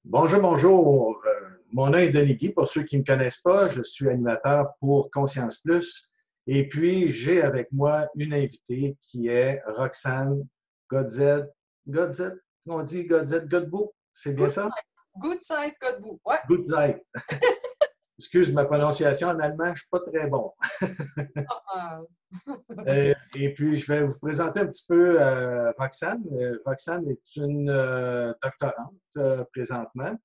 Bonjour, bonjour. Mon nom est Denis Guy. Pour ceux qui ne me connaissent pas, je suis animateur pour Conscience Plus. Et puis, j'ai avec moi une invitée qui est Roxane Godzet. Godzet, on dit Godzet Godbout, c'est bien Good ça? night. Good side, good bout. Ouais. Godzeit. Excuse ma prononciation en allemand, je ne suis pas très bon. Ah, Et puis, je vais vous présenter un petit peu Roxane. Roxane est une doctorante présentement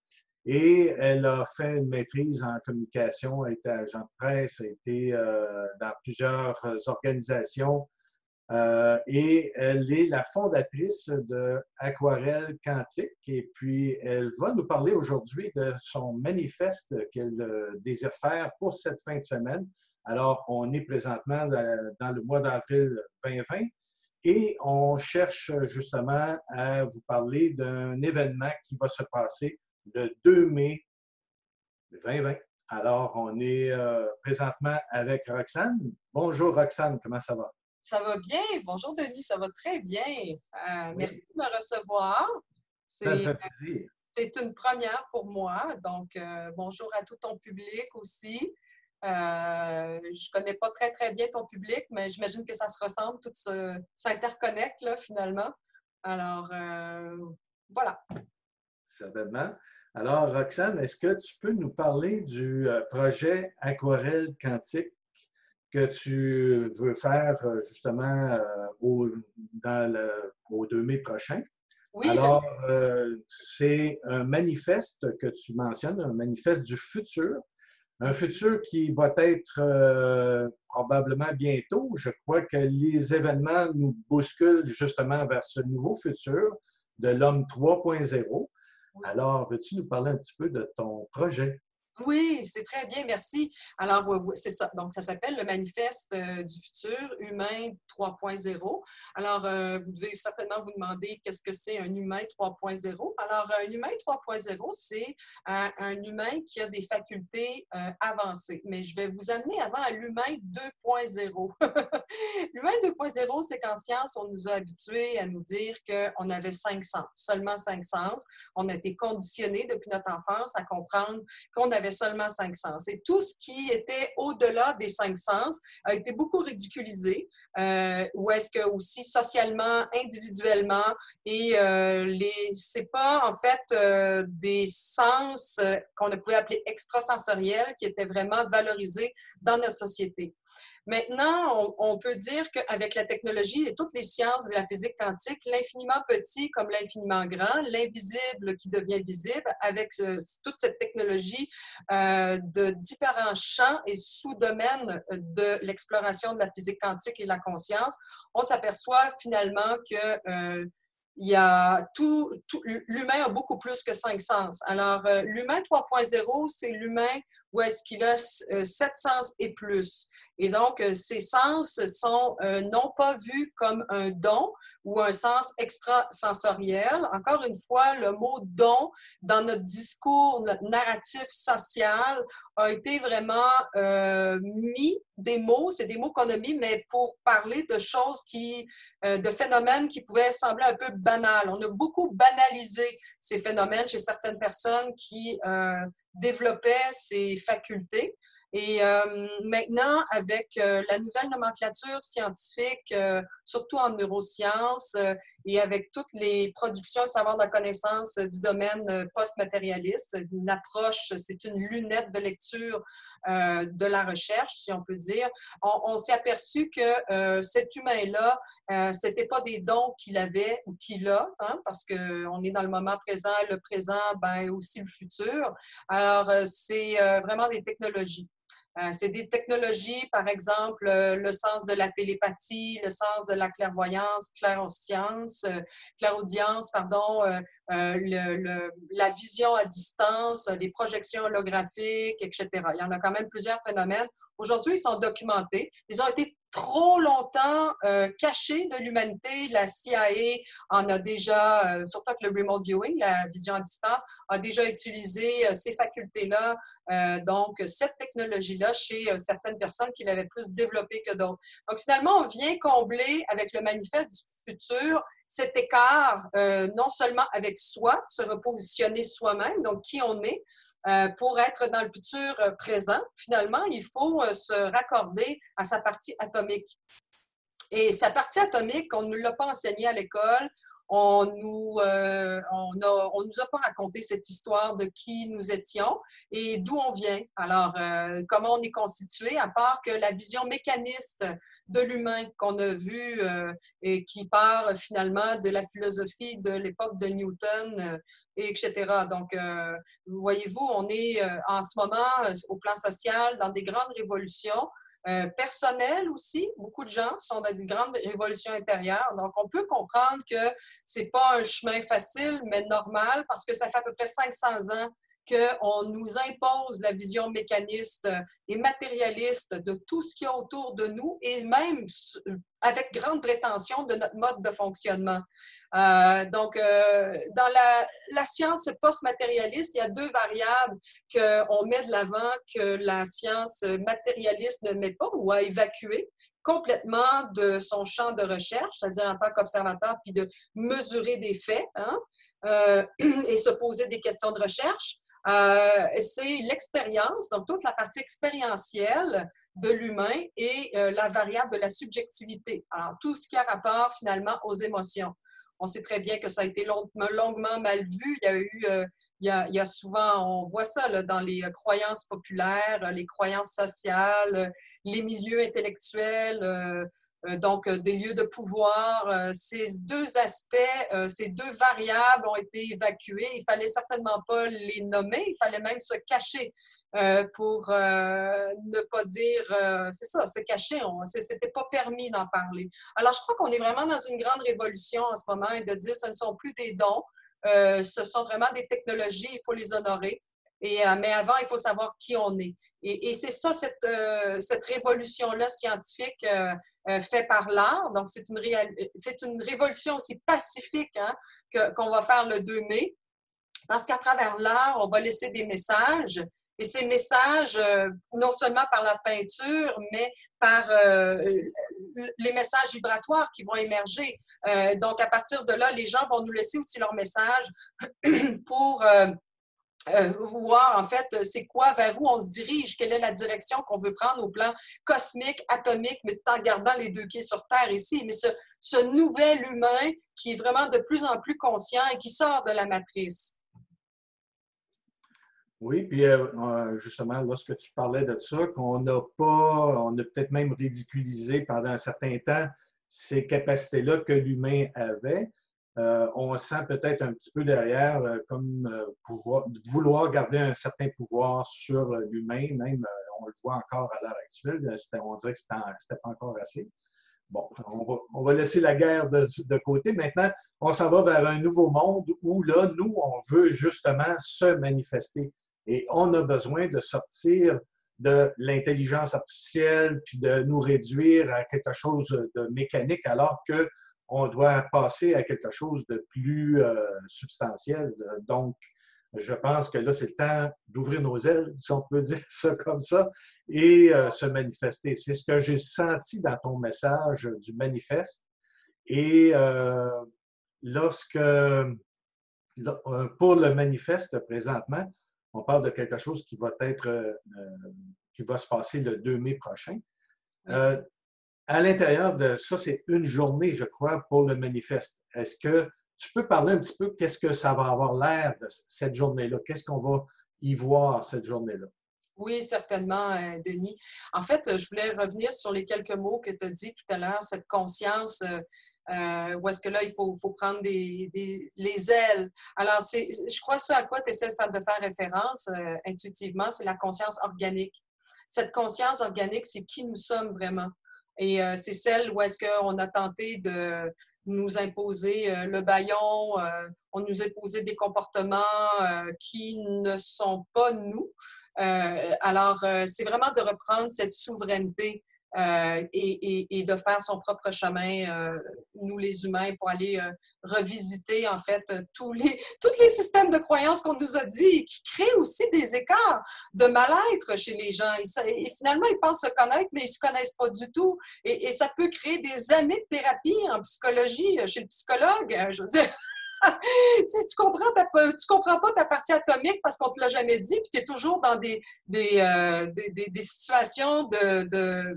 et elle a fait une maîtrise en communication, a été agent de presse, a été dans plusieurs organisations et elle est la fondatrice de Aquarelle Quantique. Et puis, elle va nous parler aujourd'hui de son manifeste qu'elle désire faire pour cette fin de semaine. Alors, on est présentement dans le mois d'avril 2020 et on cherche justement à vous parler d'un événement qui va se passer le 2 mai 2020. Alors, on est présentement avec Roxane. Bonjour Roxane, comment ça va? ça va bien. Bonjour Denis, ça va très bien. Merci Oui, de me recevoir. ça me C'est, fait plaisir. c'est une première pour moi. Donc, bonjour à tout ton public aussi. Je ne connais pas très, très bien ton public, mais j'imagine que ça se ressemble, tout s'interconnecte là, finalement. Alors, voilà. Certainement. Alors, Roxane, est-ce que tu peux nous parler du projet Aquarelle Quantique que tu veux faire justement au 2 mai prochain? Oui, Alors, c'est un manifeste que tu mentionnes, un manifeste du futur, un futur qui va être probablement bientôt. Je crois que les événements nous bousculent justement vers ce nouveau futur de l'homme 3.0. Alors, veux-tu nous parler un petit peu de ton projet? oui, c'est très bien, merci. Alors, c'est ça. Donc, ça s'appelle le Manifeste du futur humain 3.0. Alors, vous devez certainement vous demander qu'est-ce que c'est un humain 3.0. Alors, un humain 3.0, c'est un humain qui a des facultés avancées. Mais je vais vous amener avant à l'humain 2.0. L'humain 2.0, c'est qu'en science, on nous a habitués à nous dire qu'on avait 5 sens, seulement 5 sens. On a été conditionnés depuis notre enfance à comprendre qu'on avait seulement 5 sens. Et tout ce qui était au-delà des 5 sens a été beaucoup ridiculisé, ou est-ce que aussi socialement, individuellement, et c'est pas en fait des sens qu'on pouvait appeler extrasensoriels qui étaient vraiment valorisés dans notre société. Maintenant, on peut dire qu'avec la technologie et toutes les sciences de la physique quantique, l'infiniment petit comme l'infiniment grand, l'invisible qui devient visible, avec toute cette technologie de différents champs et sous-domaines de l'exploration de la physique quantique et de la conscience, on s'aperçoit finalement que il y a l'humain a beaucoup plus que 5 sens. Alors, l'humain 3.0, c'est l'humain où est-ce qu'il a 7 sens et plus. Et donc, ces sens sont non pas vus comme un don ou un sens extrasensoriel. Encore une fois, le mot don dans notre discours, notre narratif social a été vraiment mis des mots, c'est des mots qu'on a mis, mais pour parler de choses de phénomènes qui pouvaient sembler un peu banals. On a beaucoup banalisé ces phénomènes chez certaines personnes qui développaient ces facultés. Et maintenant, avec la nouvelle nomenclature scientifique, surtout en neurosciences, et avec toutes les productions de savoir de la connaissance du domaine post-matérialiste, une approche, c'est une lunette de lecture de la recherche, si on peut dire, on s'est aperçu que cet humain-là, c'était pas des dons qu'il avait ou qu'il a, hein, parce qu'on est dans le moment présent, le présent, ben aussi le futur. Alors, c'est vraiment des technologies. C'est des technologies, par exemple, le sens de la télépathie, le sens de la clairvoyance, clairaudience, pardon, la vision à distance, les projections holographiques, etc. Il y en a quand même plusieurs phénomènes. Aujourd'hui, ils sont documentés. Ils ont été trop longtemps caché de l'humanité. La CIA en a déjà, surtout avec le remote viewing, la vision à distance, a déjà utilisé ces facultés-là, donc cette technologie-là chez certaines personnes qui l'avaient plus développée que d'autres. Donc finalement, on vient combler avec le manifeste du futur cet écart, non seulement avec soi, se repositionner soi-même, donc qui on est, pour être dans le futur présent, finalement, il faut se raccorder à sa partie atomique. Et sa partie atomique, on ne nous l'a pas enseigné à l'école. On nous a pas raconté cette histoire de qui nous étions et d'où on vient. Alors, comment on est constitué, à part que la vision mécaniste de l'humain qu'on a vue et qui part finalement de la philosophie de l'époque de Newton, etc. Donc, voyez-vous, on est en ce moment, au plan social, dans des grandes révolutions. Personnel aussi, beaucoup de gens sont dans des grandes révolutions intérieures. Donc, on peut comprendre que c'est pas un chemin facile, mais normal, parce que ça fait à peu près 500 ans qu'on nous impose la vision mécaniste et matérialiste de tout ce qu'il y a autour de nous et même avec grande prétention de notre mode de fonctionnement. Donc, dans la science post-matérialiste, il y a deux variables qu'on met de l'avant que la science matérialiste ne met pas ou a évacué complètement de son champ de recherche, c'est-à-dire en tant qu'observateur, puis de mesurer des faits et se poser des questions de recherche. C'est l'expérience, donc toute la partie expérientielle de l'humain et la variable de la subjectivité. Alors, tout ce qui a rapport finalement aux émotions. On sait très bien que ça a été longuement mal vu. Il y a eu, il y a souvent, on voit ça là, dans les croyances populaires, les croyances sociales, les milieux intellectuels, donc des lieux de pouvoir. Ces deux aspects, ces deux variables ont été évacués. Il fallait certainement pas les nommer, il fallait même se cacher pour ne pas dire, c'est ça, se cacher, c'était pas permis d'en parler. Alors, je crois qu'on est vraiment dans une grande révolution en ce moment et de dire ce ne sont plus des dons, ce sont vraiment des technologies, il faut les honorer. Mais avant, il faut savoir qui on est. Et c'est ça, cette révolution-là scientifique faite par l'art. Donc, c'est une révolution aussi pacifique qu'on va faire le 2 mai. Parce qu'à travers l'art, on va laisser des messages. Et ces messages, non seulement par la peinture, mais par les messages vibratoires qui vont émerger. Donc, à partir de là, les gens vont nous laisser aussi leurs messages pour voir, en fait, c'est quoi, vers où on se dirige, quelle est la direction qu'on veut prendre au plan cosmique, atomique, mais tout en gardant les deux pieds sur Terre ici. Mais ce nouvel humain qui est vraiment de plus en plus conscient et qui sort de la matrice. Oui, puis justement, lorsque tu parlais de ça, on a peut-être même ridiculisé pendant un certain temps ces capacités-là que l'humain avait. On sent peut-être un petit peu derrière comme vouloir garder un certain pouvoir sur l'humain, même on le voit encore à l'heure actuelle, on dirait que c'était pas encore assez. Bon, on va laisser la guerre de côté. Maintenant, on s'en va vers un nouveau monde où là, nous, on veut justement se manifester. Et on a besoin de sortir de l'intelligence artificielle puis de nous réduire à quelque chose de mécanique alors qu'on doit passer à quelque chose de plus substantiel. Donc, je pense que là, c'est le temps d'ouvrir nos ailes, si on peut dire ça comme ça, et se manifester. C'est ce que j'ai senti dans ton message du manifeste. Et pour le manifeste présentement, on parle de quelque chose qui va se passer le 2 mai prochain. À l'intérieur de ça, c'est une journée, je crois, pour le manifeste. Est-ce que tu peux parler un petit peu qu'est-ce que ça va avoir l'air de cette journée-là? Qu'est-ce qu'on va y voir cette journée-là? Oui, certainement, Denis. En fait, je voulais revenir sur les quelques mots que tu as dit tout à l'heure, cette conscience, où est-ce que là, il faut prendre les ailes. Alors, je crois ce à quoi tu essaies de faire référence intuitivement, c'est la conscience organique. Cette conscience organique, c'est qui nous sommes vraiment. Et c'est celle où est-ce qu'on a tenté de nous imposer le bâillon, on nous a imposé des comportements qui ne sont pas nous. Alors, c'est vraiment de reprendre cette souveraineté et de faire son propre chemin, nous les humains, pour aller revisiter en fait tous les systèmes de croyances qu'on nous a dit et qui créent aussi des écarts de mal-être chez les gens. Et finalement, ils pensent se connaître, mais ils ne se connaissent pas du tout. Et ça peut créer des années de thérapie en psychologie chez le psychologue. Je veux dire, si tu comprends pas ta partie atomique parce qu'on te l'a jamais dit, puis tu es toujours dans des situations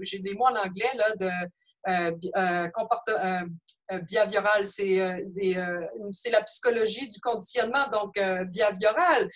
j'ai des mots en anglais, là, behavioral, c'est la psychologie du conditionnement, donc behavioral,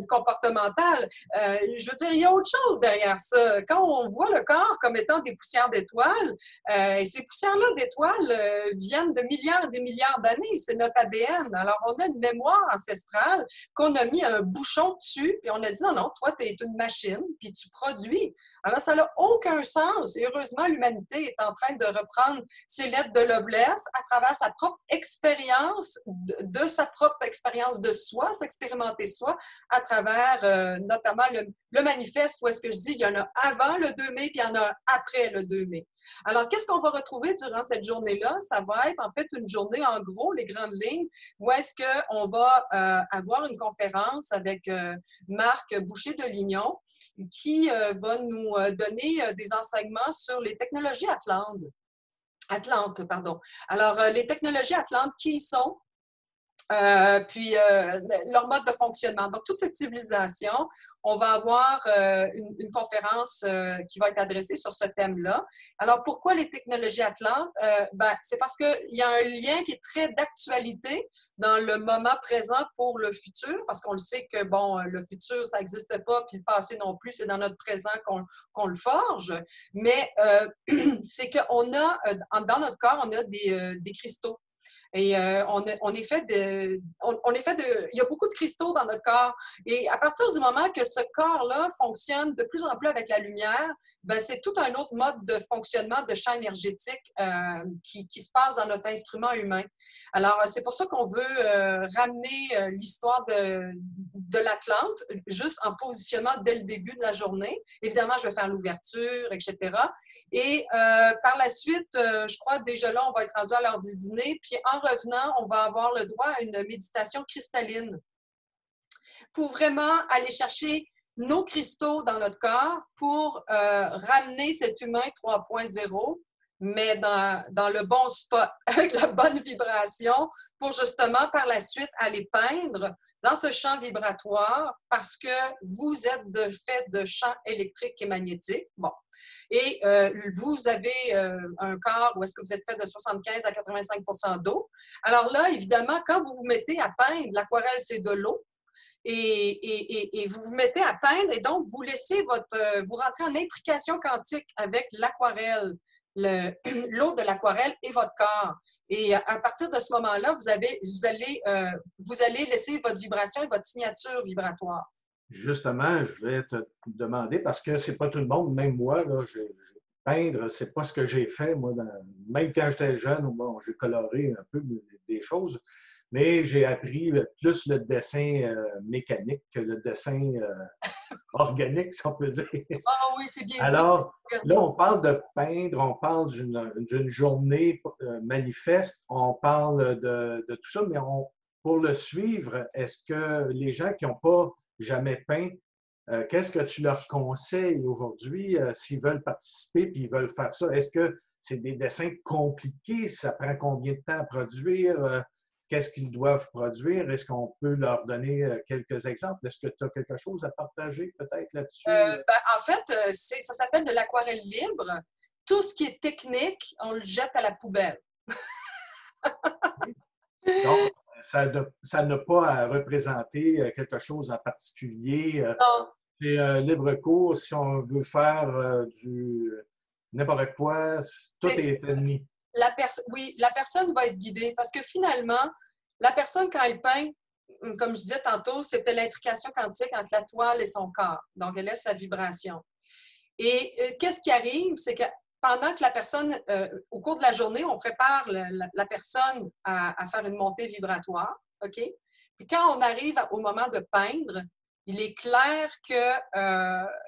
comportemental. Je veux dire, il y a autre chose derrière ça. Quand on voit le corps comme étant des poussières d'étoiles, ces poussières-là d'étoiles viennent de milliards et des milliards d'années. C'est notre ADN. Alors, on a une mémoire ancestrale qu'on a mis un bouchon dessus, puis on a dit, non, non, toi, tu es une machine, puis tu produis. Alors, ça n'a aucun sens. Et heureusement, l'humanité est en train de reprendre ses lettres de noblesse à travers sa propre expérience, de sa propre expérience de soi, s'expérimenter soi, à travers notamment le manifeste où est-ce que je dis, il y en a avant le 2 mai, puis il y en a après le 2 mai. Alors, qu'est-ce qu'on va retrouver durant cette journée-là? Ça va être en fait une journée, en gros, les grandes lignes, où est-ce qu'on va avoir une conférence avec Marc Boucher de Lignon, qui va nous donner des enseignements sur les technologies Atlante, pardon. Alors, les technologies Atlante, qui y sont? Puis leur mode de fonctionnement. Donc, toute cette civilisation, on va avoir une conférence qui va être adressée sur ce thème-là. Alors, pourquoi les technologies Atlantes? C'est parce qu'il y a un lien qui est très d'actualité dans le moment présent pour le futur, parce qu'on le sait que, bon, le futur, ça n'existe pas, puis le passé non plus, c'est dans notre présent qu'on le forge. Mais c'est qu'on a, dans notre corps, on a des cristaux. Et on est fait il y a beaucoup de cristaux dans notre corps. Et à partir du moment que ce corps-là fonctionne de plus en plus avec la lumière, c'est tout un autre mode de fonctionnement de champ énergétique qui se passe dans notre instrument humain. Alors, c'est pour ça qu'on veut ramener l'histoire de l'Atlante, juste en positionnement dès le début de la journée. Évidemment, je vais faire l'ouverture, etc. Et par la suite, je crois déjà là, on va être rendu à l'heure du dîner. Puis en revenant, on va avoir le droit à une méditation cristalline pour vraiment aller chercher nos cristaux dans notre corps pour ramener cet humain 3.0, mais dans le bon spot, avec la bonne vibration, pour justement par la suite aller peindre dans ce champ vibratoire parce que vous êtes de fait de champs électriques et magnétiques. Bon. Et vous avez un corps où est-ce que vous êtes fait de 75 à 85 d'eau. Alors là, évidemment, quand vous vous mettez à peindre, l'aquarelle, c'est de l'eau. Et vous vous mettez à peindre et donc vous laissez vous rentrez en intrication quantique avec l'aquarelle, l'eau de l'aquarelle et votre corps. Et à partir de ce moment-là, vous allez laisser votre vibration et votre signature vibratoire. Justement, je vais te demander, parce que c'est pas tout le monde, même moi, là, peindre, c'est pas ce que j'ai fait, moi, même quand j'étais jeune, bon, j'ai coloré un peu des choses, mais j'ai appris plus le dessin mécanique que le dessin organique, si on peut dire. Ah oui, c'est bien dit. Alors, là, on parle de peindre, on parle d'une journée manifeste, on parle de tout ça, mais pour le suivre, est-ce que les gens qui n'ont pas jamais peint, qu'est-ce que tu leur conseilles aujourd'hui s'ils veulent participer et ils veulent faire ça? Est-ce que c'est des dessins compliqués? Ça prend combien de temps à produire? Qu'est-ce qu'ils doivent produire? Est-ce qu'on peut leur donner quelques exemples? Est-ce que tu as quelque chose à partager peut-être là-dessus? En fait, ça s'appelle de l'aquarelle libre. Tout ce qui est technique, on le jette à la poubelle. Donc, ça n'a pas à représenter quelque chose en particulier. C'est un libre cours. Si on veut faire n'importe quoi, tout est admis. Oui, la personne va être guidée parce que finalement, la personne, quand elle peint, comme je disais tantôt, c'était l'intrication quantique entre la toile et son corps. Donc, elle laisse sa vibration. Et qu'est-ce qui arrive? C'est que pendant que la personne, au cours de la journée, on prépare la personne à faire une montée vibratoire, OK? Puis quand on arrive au moment de peindre, il est clair que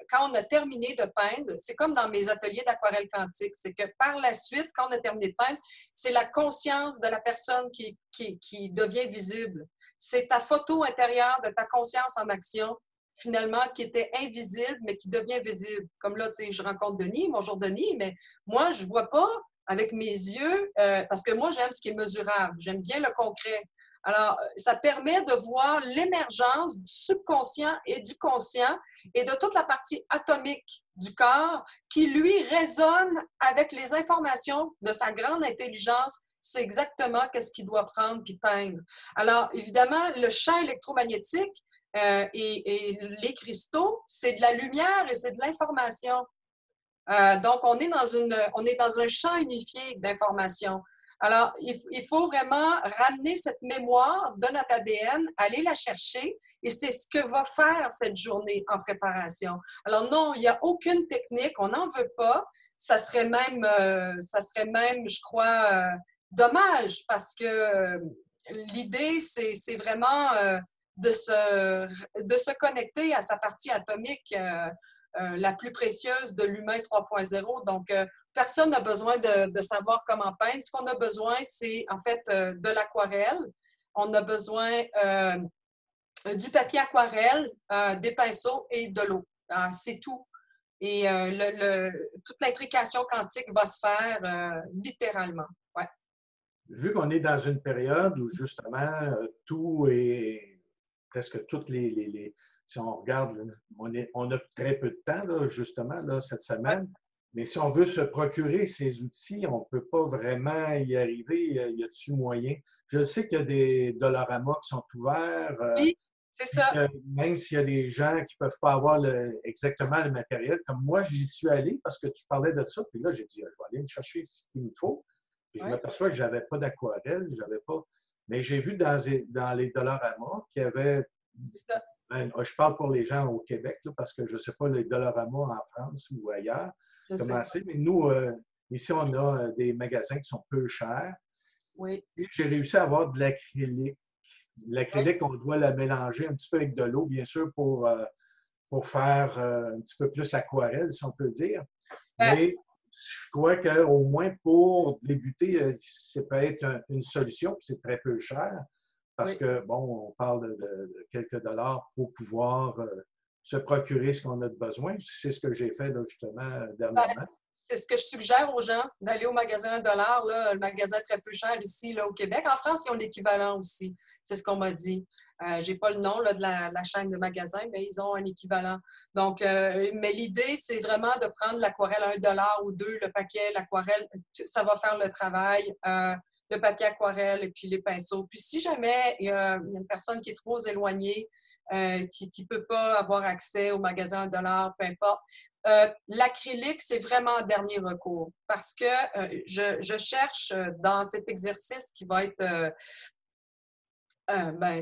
quand on a terminé de peindre, c'est comme dans mes ateliers d'aquarelle quantique, c'est que par la suite, quand on a terminé de peindre, c'est la conscience de la personne qui devient visible. C'est ta photo intérieure de ta conscience en action, finalement, qui était invisible, mais qui devient visible. Comme là, tu sais, je rencontre Denis, bonjour Denis, mais moi, je ne vois pas avec mes yeux, parce que moi, j'aime ce qui est mesurable, j'aime bien le concret. Alors, ça permet de voir l'émergence du subconscient et du conscient et de toute la partie atomique du corps qui, lui, résonne avec les informations de sa grande intelligence. C'est exactement qu'est-ce qu'il doit prendre puis peindre. Alors, évidemment, le champ électromagnétique et les cristaux, c'est de la lumière et c'est de l'information. Donc, on est dans un champ unifié d'informations. Alors, il faut vraiment ramener cette mémoire de notre ADN, aller la chercher, et c'est ce que va faire cette journée en préparation. Alors non, il n'y a aucune technique, on n'en veut pas. Ça serait même, je crois, dommage, parce que l'idée, c'est vraiment de se connecter à sa partie atomique la plus précieuse de l'humain 3.0. Donc, personne n'a besoin de savoir comment peindre. Ce qu'on a besoin, c'est en fait de l'aquarelle. On a besoin du papier aquarelle, des pinceaux et de l'eau. C'est tout. Et toute l'intrication quantique va se faire littéralement. Ouais. Vu qu'on est dans une période où justement tout est, presque toutes si on regarde, on a très peu de temps, là, justement, là, cette semaine. Mais si on veut se procurer ces outils, on ne peut pas vraiment y arriver. Y a-t-il moyen? Je sais qu'il y a des Dollarama qui sont ouverts. Oui, c'est ça. Même s'il y a des gens qui ne peuvent pas avoir exactement le matériel. Comme moi, j'y suis allé parce que tu parlais de ça. Puis là, j'ai dit, je vais aller me chercher ce qu'il me faut. Puis je m'aperçois que je n'avais pas d'aquarelle, j'avais pas. Mais j'ai vu dans les Dollarama qu'il y avait. C'est ça. Je parle pour les gens au Québec, là, parce que je ne sais pas les Dollarama en France ou ailleurs comment c'est. Mais nous, ici, on a des magasins qui sont peu chers. Oui. Et j'ai réussi à avoir de l'acrylique. L'acrylique, on doit la mélanger un petit peu avec de l'eau, bien sûr, pour faire un petit peu plus aquarelle, si on peut dire. Mais je crois qu'au moins pour débuter, ça peut être une solution, puis c'est très peu cher. Parce que, bon, on parle de quelques dollars pour pouvoir se procurer ce qu'on a de besoin. C'est ce que j'ai fait, là, justement, dernièrement. C'est ce que je suggère aux gens, d'aller au magasin $1, là, le magasin très peu cher ici, là, au Québec. En France, ils ont l'équivalent aussi. C'est ce qu'on m'a dit. Je n'ai pas le nom là, de la chaîne de magasins, mais ils ont un équivalent. Donc, mais l'idée, c'est vraiment de prendre l'aquarelle à $1 ou 2, le paquet, l'aquarelle, ça va faire le travail. Le papier aquarelle et puis les pinceaux. Puis si jamais il y a une personne qui est trop éloignée, qui ne peut pas avoir accès au magasin $1, peu importe, l'acrylique, c'est vraiment un dernier recours parce que je cherche dans cet exercice qui va être...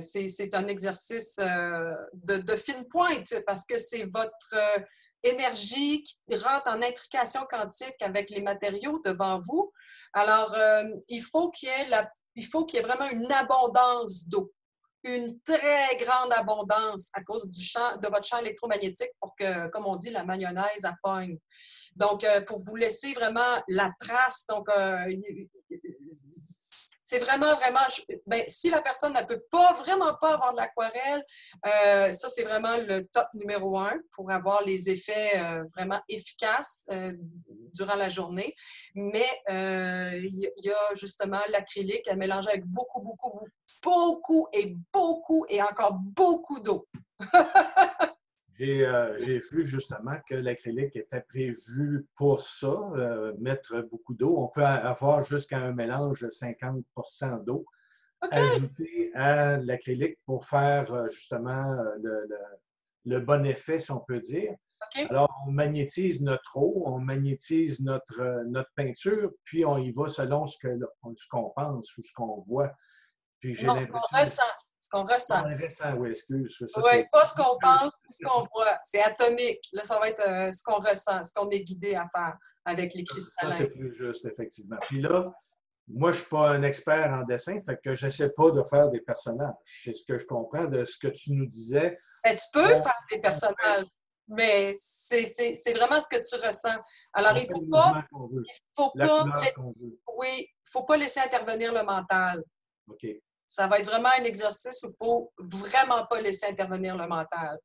c'est un exercice de fine pointe parce que c'est votre énergie qui rentre en intrication quantique avec les matériaux devant vous. Alors, il faut qu'il y ait vraiment une abondance d'eau, une très grande abondance à cause de votre champ électromagnétique pour que, comme on dit, la mayonnaise pogne. Donc, pour vous laisser vraiment la trace, donc, c'est vraiment, si la personne ne peut vraiment pas avoir de l'aquarelle, ça, c'est vraiment le top numéro 1 pour avoir les effets vraiment efficaces durant la journée. Mais il y a justement l'acrylique à mélanger avec beaucoup et encore beaucoup d'eau. J'ai vu justement que l'acrylique était prévu pour ça, mettre beaucoup d'eau. On peut avoir jusqu'à un mélange de 50% d'eau ajouté à l'acrylique pour faire justement le bon effet, si on peut dire. Alors, on magnétise notre eau, on magnétise notre peinture, puis on y va selon ce qu'on pense ou ce qu'on voit. Puis j'ai l'impression... Ce qu'on ressent. Oui, excuse. Oui, pas ce qu'on pense, ce qu'on voit. C'est atomique. Là, ça va être ce qu'on ressent, ce qu'on est guidé à faire avec les cristallins. Ça, c'est plus juste, effectivement. Puis là, moi, je ne suis pas un expert en dessin, fait que je n'essaie pas de faire des personnages. C'est ce que je comprends de ce que tu nous disais. Ben, tu peux On, faire des on fait, personnages, mais c'est vraiment ce que tu ressens. Alors, on fait le mouvement qu'on veut, faut la pas couleur laisser, qu'on veut. oui, faut pas laisser intervenir le mental. OK. Ça va être vraiment un exercice où il ne faut vraiment pas laisser intervenir le mental.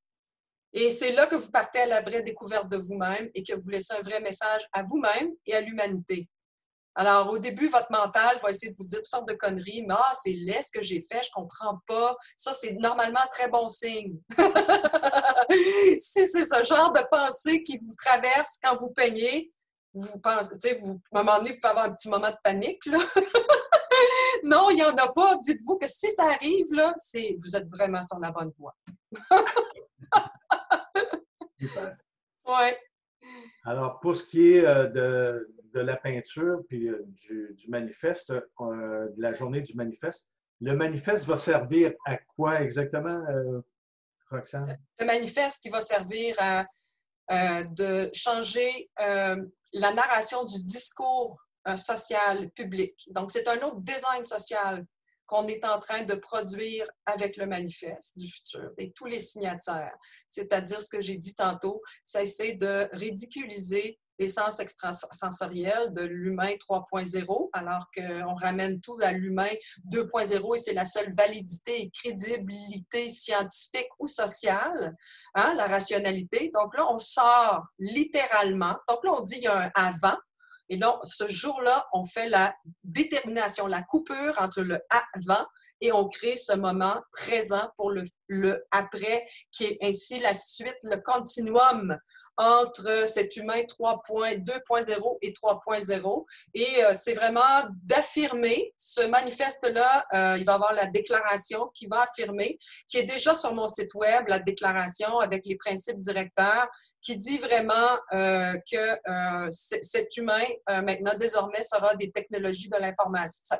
Et c'est là que vous partez à la vraie découverte de vous-même et que vous laissez un vrai message à vous-même et à l'humanité. Alors, au début, votre mental va essayer de vous dire toutes sortes de conneries, mais ah, c'est laid ce que j'ai fait, je comprends pas. Ça, c'est normalement très bon signe. Si c'est ce genre de pensée qui vous traverse quand vous peignez, vous pensez, tu sais, à un moment donné, vous pouvez avoir un petit moment de panique, là. Non, il n'y en a pas. Dites-vous que si ça arrive, là, vous êtes vraiment sur la bonne voie. Super. Ouais. Alors, pour ce qui est de la peinture puis du manifeste, de la journée du manifeste, le manifeste va servir à quoi exactement, Roxane? Le manifeste, il va servir à de changer la narration du discours social public. Donc, c'est un autre design social qu'on est en train de produire avec le manifeste du futur et tous les signataires. C'est-à-dire ce que j'ai dit tantôt, ça essaie de ridiculiser l'essence extrasensorielle de l'humain 3.0, alors qu'on ramène tout à l'humain 2.0 et c'est la seule validité et crédibilité scientifique ou sociale, hein, la rationalité. Donc là, on sort littéralement. Donc là, on dit qu'il y a un avant. Et là, ce jour-là, on fait la détermination, la coupure entre le avant et on crée ce moment présent pour le après, qui est ainsi la suite, le continuum entre cet humain 2.0 et 3.0. Et c'est vraiment d'affirmer ce manifeste-là. Il va y avoir la déclaration qui va affirmer, qui est déjà sur mon site web, la déclaration avec les principes directeurs, qui dit vraiment que cet humain, maintenant, désormais, sera des technologies de l'information,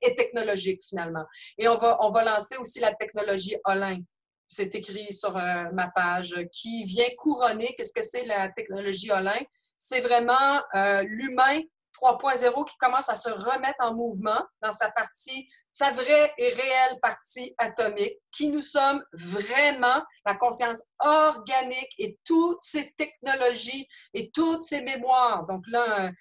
et technologique, finalement. Et on va lancer aussi la technologie Olin. C'est écrit sur ma page, qui vient couronner. Qu'est-ce que c'est la technologie Olin? C'est vraiment l'humain 3.0 qui commence à se remettre en mouvement dans sa vraie et réelle partie atomique, qui nous sommes vraiment, la conscience organique et toutes ces technologies et toutes ces mémoires. Donc là,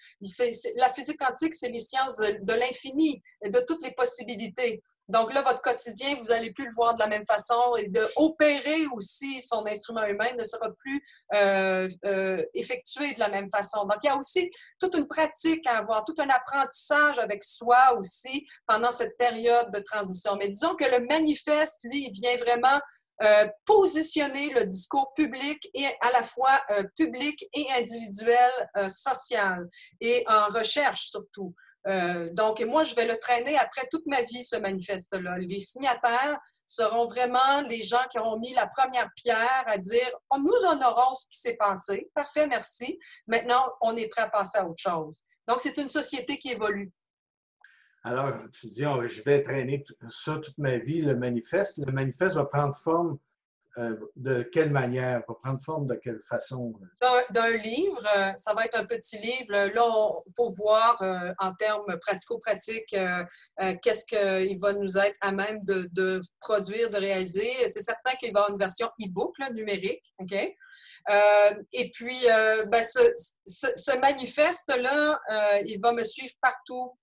la physique quantique, c'est les sciences de l'infini et de toutes les possibilités. Donc là, votre quotidien, vous n'allez plus le voir de la même façon et d'opérer aussi son instrument humain ne sera plus effectué de la même façon. Donc, il y a aussi toute une pratique à avoir, tout un apprentissage avec soi aussi pendant cette période de transition. Mais disons que le manifeste, lui, il vient vraiment positionner le discours public et à la fois public et individuel, social et en recherche surtout. Donc, moi, je vais le traîner après toute ma vie, ce manifeste-là. Les signataires seront vraiment les gens qui auront mis la première pierre à dire oh, nous honorons ce qui s'est passé. Parfait, merci. Maintenant, on est prêt à passer à autre chose. Donc, c'est une société qui évolue. Alors, tu dis, je vais traîner ça toute ma vie, le manifeste. Le manifeste va prendre forme de quelle manière? Va prendre forme de quelle façon? D'un livre, ça va être un petit livre. Là, il faut voir en termes pratico-pratiques qu'est-ce qu'il va nous être à même de produire, de réaliser. C'est certain qu'il va y avoir une version e-book là, numérique. OK? Et puis, ben, ce manifeste-là, il va me suivre partout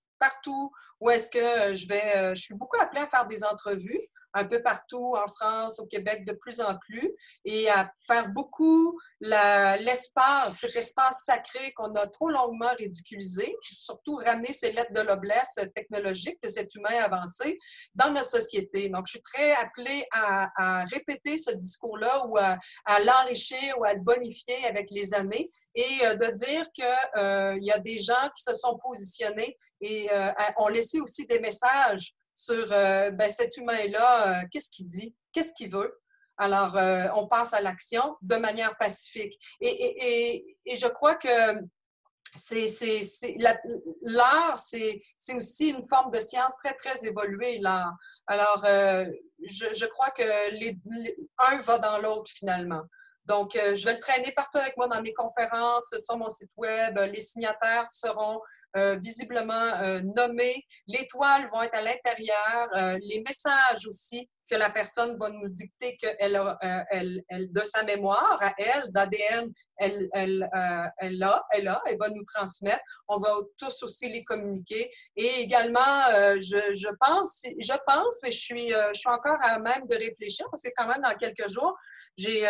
où est-ce que je suis beaucoup appelée à faire des entrevues un peu partout en France, au Québec, de plus en plus, et à faire beaucoup cet espace sacré qu'on a trop longuement ridiculisé, puis surtout ramener ces lettres de noblesse technologique de cet humain avancé dans notre société. Donc, je suis très appelée à répéter ce discours-là ou à l'enrichir ou à le bonifier avec les années et de dire qu'il y a des gens qui se sont positionnés et ont laissé aussi des messages sur ben, cet humain-là, qu'est-ce qu'il dit, qu'est-ce qu'il veut. Alors, on passe à l'action de manière pacifique. Et je crois que l'art, c'est aussi une forme de science très, très évoluée, l'art. Alors, je crois que un va dans l'autre, finalement. Donc, je vais le traîner partout avec moi dans mes conférences, sur mon site web. Les signataires seront visiblement nommés. Les toiles vont être à l'intérieur. Les messages aussi que la personne va nous dicter qu'elle a, de sa mémoire à elle, d'ADN, elle va nous transmettre. On va tous aussi les communiquer. Et également, je pense, mais je suis encore à même de réfléchir, parce que c'est quand même dans quelques jours, j'ai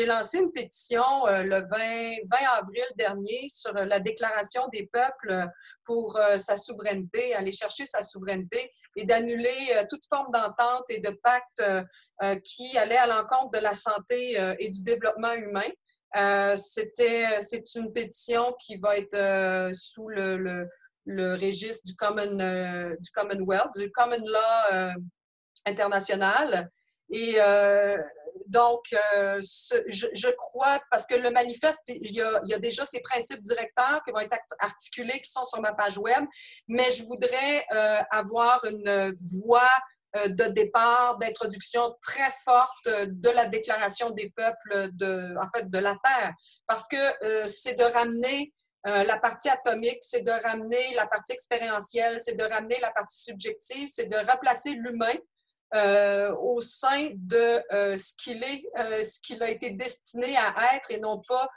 lancé une pétition le 20 avril dernier sur la déclaration des peuples pour sa souveraineté, aller chercher sa souveraineté et d'annuler toute forme d'entente et de pacte qui allait à l'encontre de la santé et du développement humain. C'est une pétition qui va être sous le registre du Commonwealth, du Common Law international. Et donc, je crois, parce que le manifeste, il y a déjà ces principes directeurs qui vont être articulés, qui sont sur ma page web, mais je voudrais avoir une voie de départ, d'introduction très forte de la Déclaration des peuples de la Terre, parce que c'est de ramener la partie atomique, c'est de ramener la partie expérientielle, c'est de ramener la partie subjective, c'est de replacer l'humain au sein de ce qu'il a été destiné à être et non pas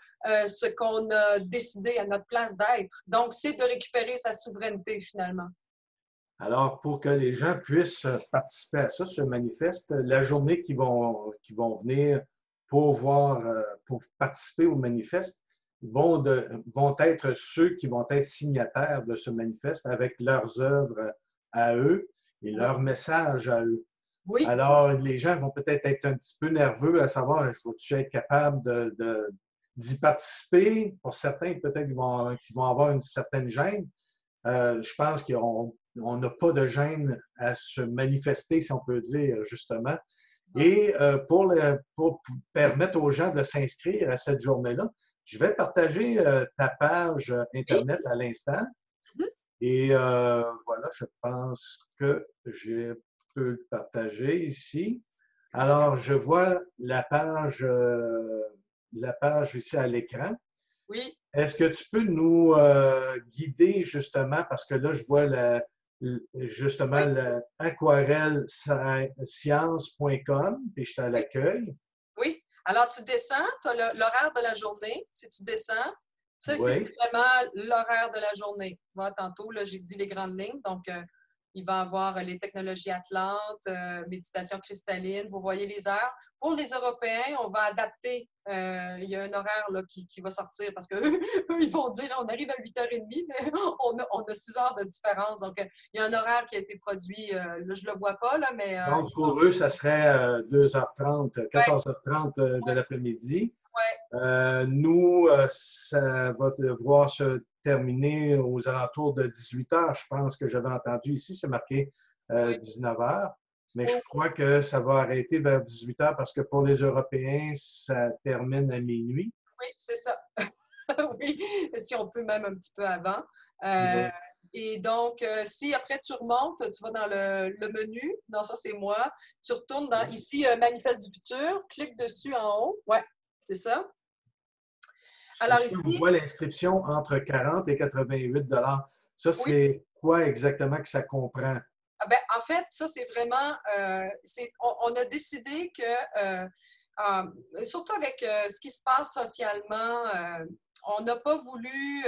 ce qu'on a décidé à notre place d'être. Donc, c'est de récupérer sa souveraineté finalement. Alors, pour que les gens puissent participer à ça, ce manifeste, la journée qui vont venir pour pour participer au manifeste vont être ceux qui vont être signataires de ce manifeste avec leurs œuvres à eux et leurs messages à eux. Oui. Alors, les gens vont peut-être être un petit peu nerveux à savoir, vais-tu être capable d'y participer? Pour certains, peut-être qu'ils vont avoir une certaine gêne. Je pense qu'on n'a pas de gêne à se manifester, si on peut dire, justement. Et pour permettre aux gens de s'inscrire à cette journée-là, je vais partager ta page Internet à l'instant. Et voilà, je pense que je peux le partager ici. Alors, je vois la page ici à l'écran. Oui. Est-ce que tu peux nous guider justement, parce que là, je vois justement aquarellescience.com, et je suis à l'accueil. Oui. Alors, tu descends, tu as l'horaire de la journée. Si tu descends, ça, c'est Oui. vraiment l'horaire de la journée. Voilà, tantôt, j'ai dit les grandes lignes. Donc, il va y avoir les technologies Atlantes, méditation cristalline. Vous voyez les heures. Pour les Européens, on va adapter. Il y a un horaire là, qui va sortir parce qu'eux, ils vont dire on arrive à 8h30, mais on a 6 heures de différence. Donc, il y a un horaire qui a été produit. Là, je ne le vois pas, là, mais. Donc, pour eux, ça serait 2h30, 14h30 de Ouais. l'après-midi. Ouais. Nous, ça va devoir se terminer aux alentours de 18h. Je pense que j'avais entendu ici, c'est marqué Oui. 19h. Mais je crois que ça va arrêter vers 18h parce que pour les Européens, ça termine à minuit. Oui, c'est ça. Oui, si on peut même un petit peu avant. Oui. Et donc, si après tu remontes, tu vas dans le menu. Non, ça c'est moi. Tu retournes dans ici, Manifeste du futur. Clique dessus en haut. Ouais, c'est ça. Alors Ici, on ici, voit l'inscription entre 40 et 88 $. Ça, oui. c'est quoi exactement que ça comprend? Ben, en fait, ça, c'est vraiment, on a décidé que, surtout avec ce qui se passe socialement, on n'a pas voulu,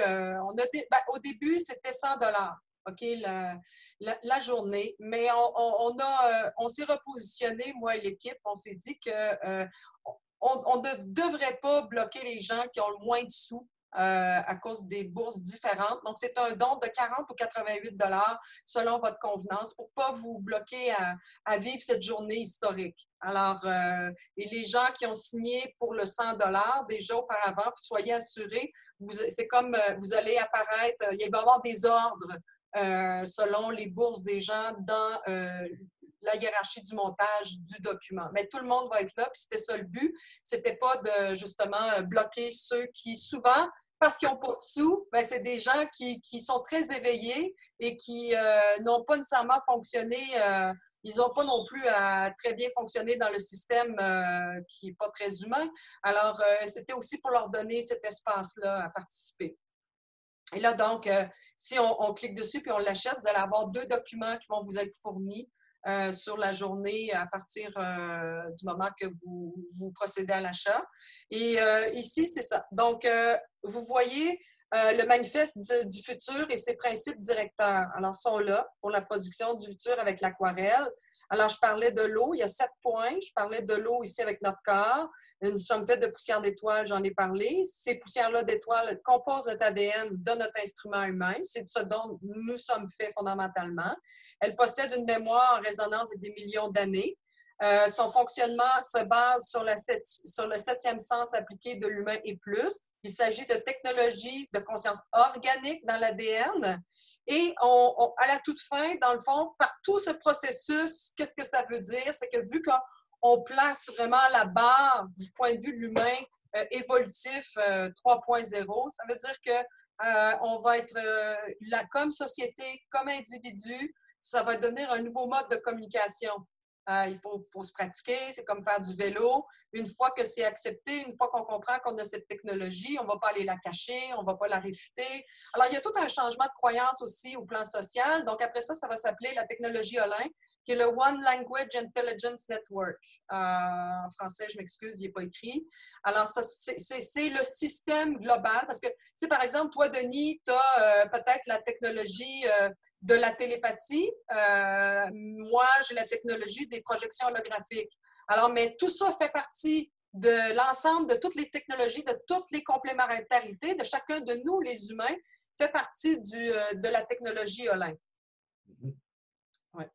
au début, c'était 100 $, OK, la journée, mais on s'est repositionné, moi et l'équipe, on s'est dit que on ne devrait pas bloquer les gens qui ont le moins de sous à cause des bourses différentes. Donc, c'est un don de 40 ou 88 $ selon votre convenance pour ne pas vous bloquer à vivre cette journée historique. Alors, et les gens qui ont signé pour le 100 $ déjà auparavant, soyez assurés, c'est comme vous allez apparaître, il va y avoir des ordres selon les bourses des gens dans la hiérarchie du montage du document. Mais tout le monde va être là, puis c'était ça le but. C'était pas de, justement, bloquer ceux qui, souvent, parce qu'ils n'ont pas de sous, ben, c'est des gens qui sont très éveillés et qui n'ont pas nécessairement fonctionné, ils n'ont pas non plus à très bien fonctionner dans le système qui n'est pas très humain. Alors, c'était aussi pour leur donner cet espace-là à participer. Et là, donc, si on clique dessus puis on l'achète, vous allez avoir 2 documents qui vont vous être fournis sur la journée à partir du moment que vous procédez à l'achat. Et ici, c'est ça. Donc, vous voyez le manifeste du futur et ses principes directeurs. Alors, sont là pour la production du futur avec l'aquarelle. Alors, je parlais de l'eau, il y a 7 points. Je parlais de l'eau ici avec notre corps. Nous sommes faits de poussière d'étoiles, j'en ai parlé. Ces poussières-là d'étoiles composent notre ADN de notre instrument humain. C'est de ce dont nous sommes faits fondamentalement. Elles possèdent une mémoire en résonance de des millions d'années. Son fonctionnement se base sur le 7e sens appliqué de l'humain et plus. Il s'agit de technologies de conscience organique dans l'ADN. Et à la toute fin, dans le fond, par tout ce processus, qu'est-ce que ça veut dire? C'est que vu qu'on place vraiment la barre du point de vue de l'humain évolutif 3.0, ça veut dire que on va être, comme société, comme individu, ça va devenir un nouveau mode de communication. Il faut se pratiquer, c'est comme faire du vélo. Une fois que c'est accepté, une fois qu'on comprend qu'on a cette technologie, on ne va pas aller la cacher, on ne va pas la réfuter. Alors, il y a tout un changement de croyance aussi au plan social. Donc, après ça, ça va s'appeler la technologie Olin, qui est le One Language Intelligence Network. En français, je m'excuse, il n'est pas écrit. Alors, c'est le système global. Parce que, tu sais, par exemple, toi, Denis, tu as peut-être la technologie de la télépathie. Moi, j'ai la technologie des projections holographiques. Alors, mais tout ça fait partie de l'ensemble de toutes les technologies, de toutes les complémentarités de chacun de nous, les humains, fait partie de la technologie Olin. Ouais.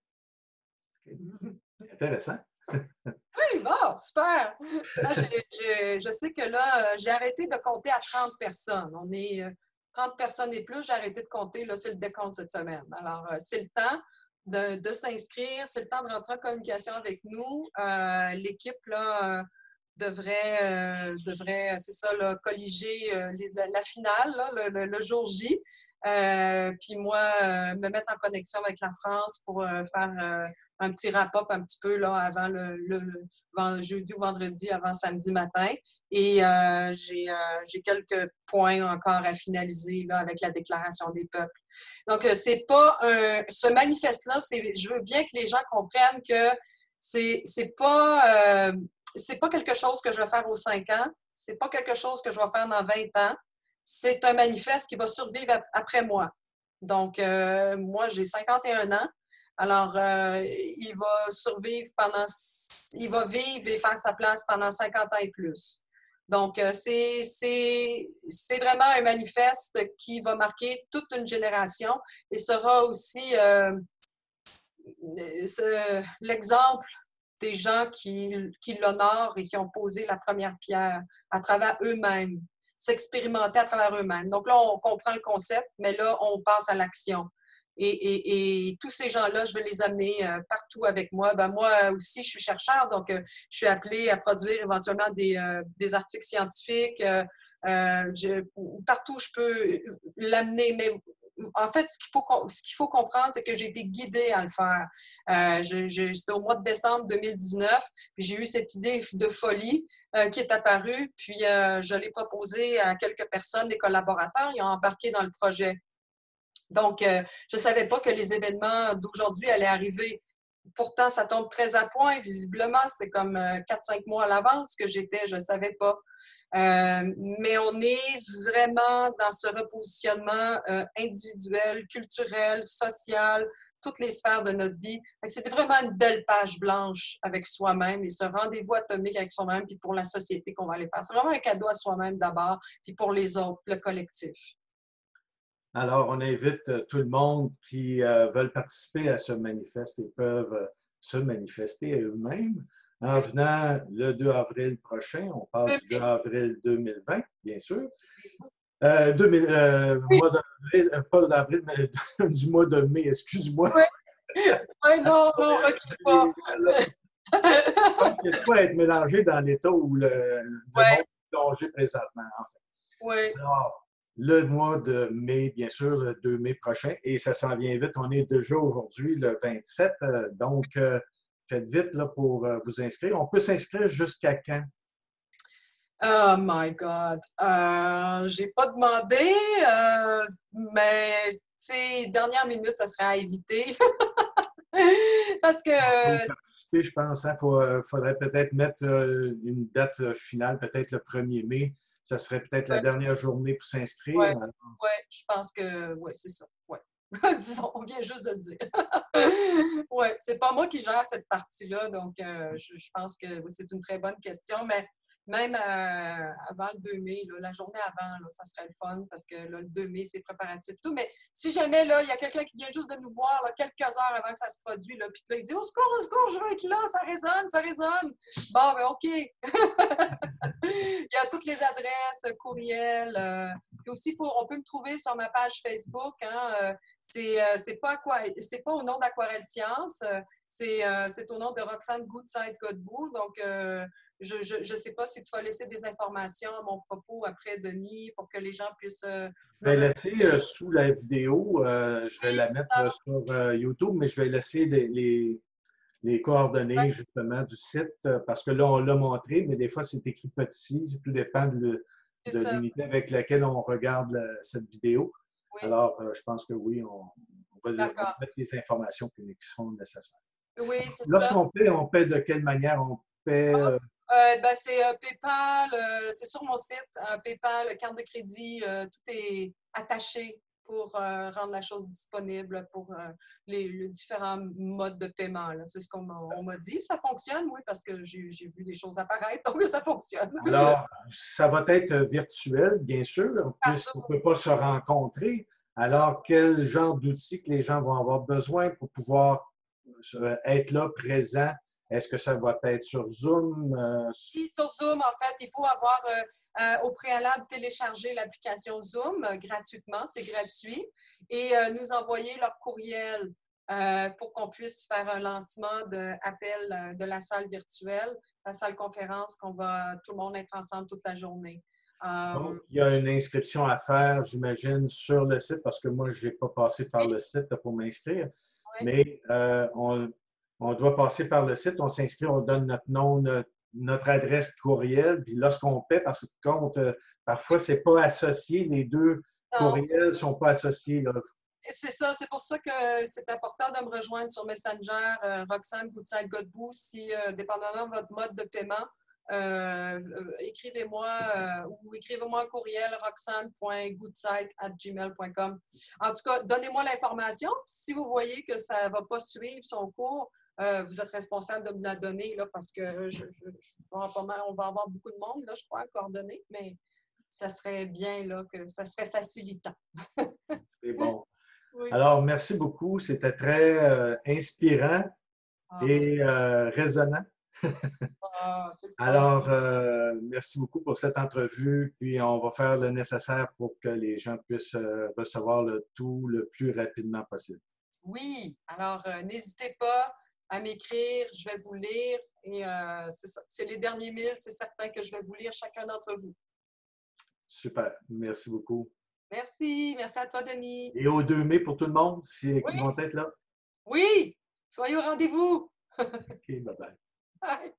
Intéressant. Oui, bon, super. Là, je sais que là, j'ai arrêté de compter à 30 personnes. On est 30 personnes et plus, j'ai arrêté de compter. Là, c'est le décompte cette semaine. Alors, c'est le temps de s'inscrire, c'est le temps de rentrer en communication avec nous. L'équipe, là, devrait c'est ça, là, colliger la finale, là, le jour J. Puis moi, me mettre en connexion avec la France pour faire un petit wrap-up un petit peu là, avant le jeudi ou vendredi, avant samedi matin. Et j'ai quelques points encore à finaliser là, avec la Déclaration des peuples. Donc, c'est pas ce manifeste-là, je veux bien que les gens comprennent que c'est pas quelque chose que je vais faire aux 5 ans, c'est pas quelque chose que je vais faire dans 20 ans. C'est un manifeste qui va survivre après moi. Donc, moi, j'ai 51 ans. Alors, il va survivre il va vivre et faire sa place pendant 50 ans et plus. Donc, c'est vraiment un manifeste qui va marquer toute une génération et sera aussi l'exemple des gens qui l'honorent et qui ont posé la première pierre à travers eux-mêmes, s'expérimenter à travers eux-mêmes. Donc là, on comprend le concept, mais là, on passe à l'action. Et tous ces gens-là, je vais les amener partout avec moi. Ben, moi aussi, je suis chercheur, donc je suis appelée à produire éventuellement des articles scientifiques. Partout, je peux l'amener, mais en fait, ce qu'il faut comprendre, c'est que j'ai été guidée à le faire. C'était au mois de décembre 2019, puis j'ai eu cette idée de folie qui est apparue, puis je l'ai proposée à quelques personnes, des collaborateurs, ils ont embarqué dans le projet. Donc, je ne savais pas que les événements d'aujourd'hui allaient arriver. Pourtant, ça tombe très à point, visiblement. C'est comme 4-5 mois à l'avance que j'étais, je ne savais pas. Mais on est vraiment dans ce repositionnement individuel, culturel, social, toutes les sphères de notre vie. C'était vraiment une belle page blanche avec soi-même et ce rendez-vous atomique avec soi-même, puis pour la société qu'on va aller faire. C'est vraiment un cadeau à soi-même d'abord, puis pour les autres, le collectif. Alors, on invite tout le monde qui veulent participer à ce manifeste et peuvent se manifester eux-mêmes en venant le 2 avril prochain. On parle du 2 avril 2020, bien sûr. Mois d'avril, pas d'avril, mais du mois de mai, excuse-moi. Oui, non, recule pas. Je pense qu'il y a de quoi être mélangé dans l'état où le monde est plongé présentement, en fait. Oui. Alors, le mois de mai, bien sûr, le 2 mai prochain, et ça s'en vient vite. On est déjà aujourd'hui, le 27, donc faites vite là, pour vous inscrire. On peut s'inscrire jusqu'à quand? Oh my God! J'ai pas demandé, mais tu sais, dernière minute, ça serait à éviter. Parce que Pour participer, je pense, il faudrait peut-être mettre une date finale, peut-être le 1er mai. Ça serait peut-être la ouais, dernière journée pour s'inscrire. ouais, ouais, je pense que ouais, c'est ça. Ouais. Disons, on vient juste de le dire. Ouais, c'est pas moi qui gère cette partie-là, donc je pense que oui, c'est une très bonne question, mais même avant le 2 mai, là, la journée avant, là, ça serait le fun parce que là, le 2 mai, c'est préparatif tout. Mais si jamais là, il y a quelqu'un qui vient juste de nous voir là, quelques heures avant que ça se produise, là, puis que là, il dit au secours, je veux être là, ça résonne, ça résonne. Bon, ben OK. Il y a toutes les adresses, courriels. Puis aussi, on peut me trouver sur ma page Facebook. Hein, c'est pas au nom d'Aquarelle Science, c'est au nom de Roxane Goodside Godbout. Donc, je ne sais pas si tu vas laisser des informations à mon propos après, Denis, pour que les gens puissent Je me vais laisser retrouver. sous la vidéo, je vais Oui, la c'est mettre ça. sur YouTube, mais je vais laisser les Ouais, coordonnées justement du site parce que là, on l'a montré, mais des fois, c'est écrit petit. Tout dépend c'est de ça. l'unité avec laquelle on regarde cette vidéo. Oui, Alors, je pense que oui, on va d'accord. mettre les informations qui sont nécessaires. Oui, c'est ça. On paie de quelle manière? On paie Ben, c'est PayPal, c'est sur mon site, PayPal, carte de crédit, tout est attaché pour rendre la chose disponible pour les différents modes de paiement. C'est ce on m'a dit. Ça fonctionne, oui, parce que j'ai vu des choses apparaître, donc ça fonctionne. alors, ça va être virtuel, bien sûr, Par puisqu'on ne Zoom, peut pas se rencontrer. non. Alors, quel genre d'outils que les gens vont avoir besoin pour pouvoir être là, présent? Est-ce que ça va être sur Zoom? Puis sur Zoom, en fait, il faut avoir au préalable téléchargé l'application Zoom gratuitement, c'est gratuit, et nous envoyer leur courriel pour qu'on puisse faire un lancement d'appel de la salle virtuelle, la salle conférence, qu'on va tout le monde être ensemble toute la journée. Donc, Euh, il y a une inscription à faire, j'imagine, sur le site, parce que moi, je n'ai pas passé par oui, le site pour m'inscrire, oui. mais on doit passer par le site, on s'inscrit, on donne notre nom, notre adresse courriel, puis lorsqu'on paie, parce que compte, parfois, ce n'est pas associé, les deux Non, courriels ne sont pas associés. Là. c'est ça, c'est pour ça que c'est important de me rejoindre sur Messenger, Roxane Goodside Godbout, si, dépendamment de votre mode de paiement, écrivez-moi ou écrivez-moi un courriel roxane.goodside@gmail.com. En tout cas, donnez-moi l'information. Si vous voyez que ça ne va pas suivre son cours, vous êtes responsable de me la donner là, parce que on va avoir beaucoup de monde, là, je crois, coordonnées, mais ça serait bien là, que ça serait facilitant. C'est bon. Oui. Alors, merci beaucoup. C'était très inspirant Ah, merci. et résonnant. Ah, c'est le fun. Alors, merci beaucoup pour cette entrevue, puis on va faire le nécessaire pour que les gens puissent recevoir le tout le plus rapidement possible. Oui, alors n'hésitez pas à m'écrire, je vais vous lire et c'est ça. C'est les derniers 1000, c'est certain que je vais vous lire chacun d'entre vous. Super. Merci beaucoup. Merci, merci à toi, Denis. Et au 2 mai pour tout le monde Oui, qui vont être là. oui, soyez au rendez-vous. OK, bye bye. Bye.